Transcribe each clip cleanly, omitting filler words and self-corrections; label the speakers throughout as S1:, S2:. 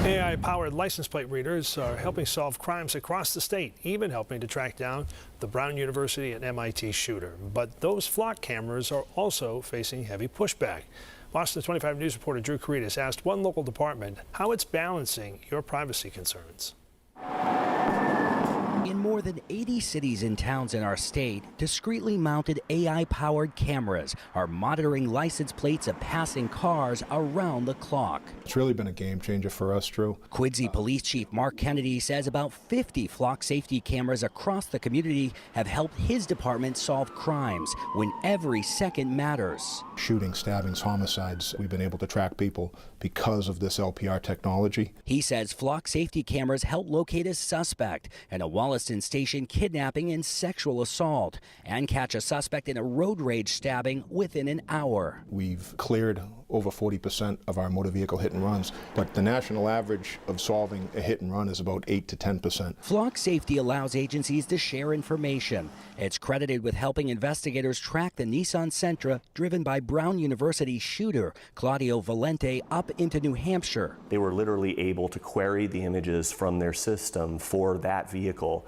S1: AI-powered license plate readers are helping solve crimes across the state, even helping to track down the Brown University and MIT shooter. But those flock cameras are also facing heavy pushback. Boston 25 News reporter Drew Caritas asked one local department how it's balancing your privacy concerns.
S2: In more than 80 cities and towns in our state, discreetly mounted AI-powered cameras are monitoring license plates of passing cars around the clock.
S3: It's really been a game changer for us, Drew.
S2: Quincy Police Chief Mark Kennedy says about 50 flock safety cameras across the community have helped his department solve crimes when every second matters.
S3: Shootings, stabbings, homicides, we've been able to track people because of this LPR technology.
S2: He says flock safety cameras help locate a suspect in a Wollaston Station kidnapping and sexual assault and catch a suspect in a road rage stabbing within an hour.
S3: We've cleared over 40% of our motor vehicle hit and runs, but the national average of solving a hit and run is about 8 to 10%.
S2: Flock Safety allows agencies to share information. It's credited with helping investigators track the Nissan Sentra driven by Brown University shooter Claudio Valente up into New Hampshire.
S4: They were literally able to query the images from their system for that vehicle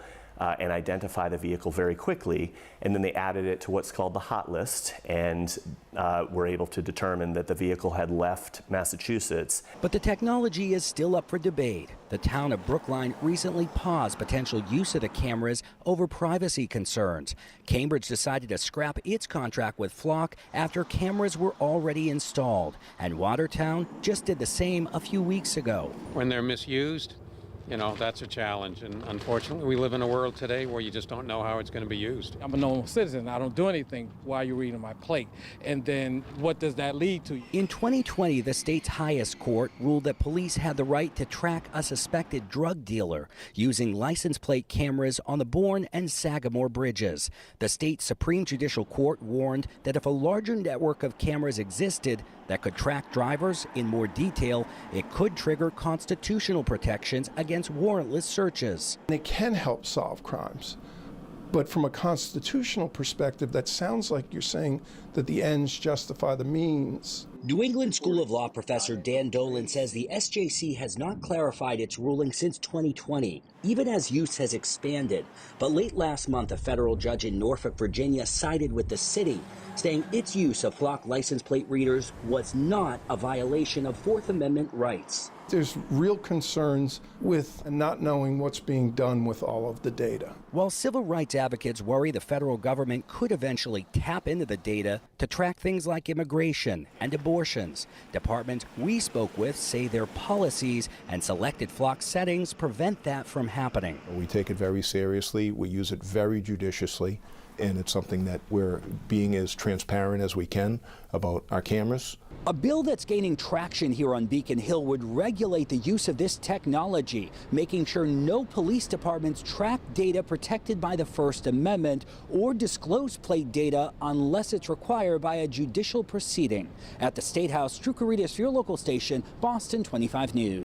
S4: and identify the vehicle very quickly, and then they added it to what's called the hot list and were able to determine that the vehicle had left Massachusetts.
S2: But the technology is still up for debate. The town of Brookline recently paused potential use of the cameras over privacy concerns. Cambridge decided to scrap its contract with Flock after cameras were already installed, and Watertown just did the same a few weeks ago.
S5: When they're misused, you know, that's a challenge, and unfortunately we live in a world today where you just don't know how it's going to be used.
S6: I'm a normal citizen. I don't do anything while you're reading my plate. And then what does that lead to?
S2: In 2020, the state's highest court ruled that police had the right to track a suspected drug dealer using license plate cameras on the Bourne and Sagamore bridges. The state Supreme Judicial Court warned that if a larger network of cameras existed that could track drivers in more detail, it could trigger constitutional protections against warrantless searches.
S7: It can help solve crimes, but from a constitutional perspective, that sounds like you're saying that the ends justify the means.
S2: New England School of Law professor Dan Dolan says the SJC has not clarified its ruling since 2020, even as use has expanded. But late last month, a federal judge in Norfolk, Virginia, sided with the city, saying its use of flock license plate readers was not a violation of Fourth Amendment rights.
S7: There's real concerns with not knowing what's being done with all of the data.
S2: While civil rights advocates worry the federal government could eventually tap into the data to track things like immigration and abortions, departments we spoke with say their policies and selected flock settings prevent that from happening.
S3: We take it very seriously. We use it very judiciously, and it's something that we're being as transparent as we can about our cameras.
S2: A bill that's gaining traction here on Beacon Hill would regulate the use of this technology, making sure no police departments track data protected by the First Amendment or disclose plate data unless it's required by a judicial proceeding. At the State House, Drew Caritas for your local station, Boston 25 News.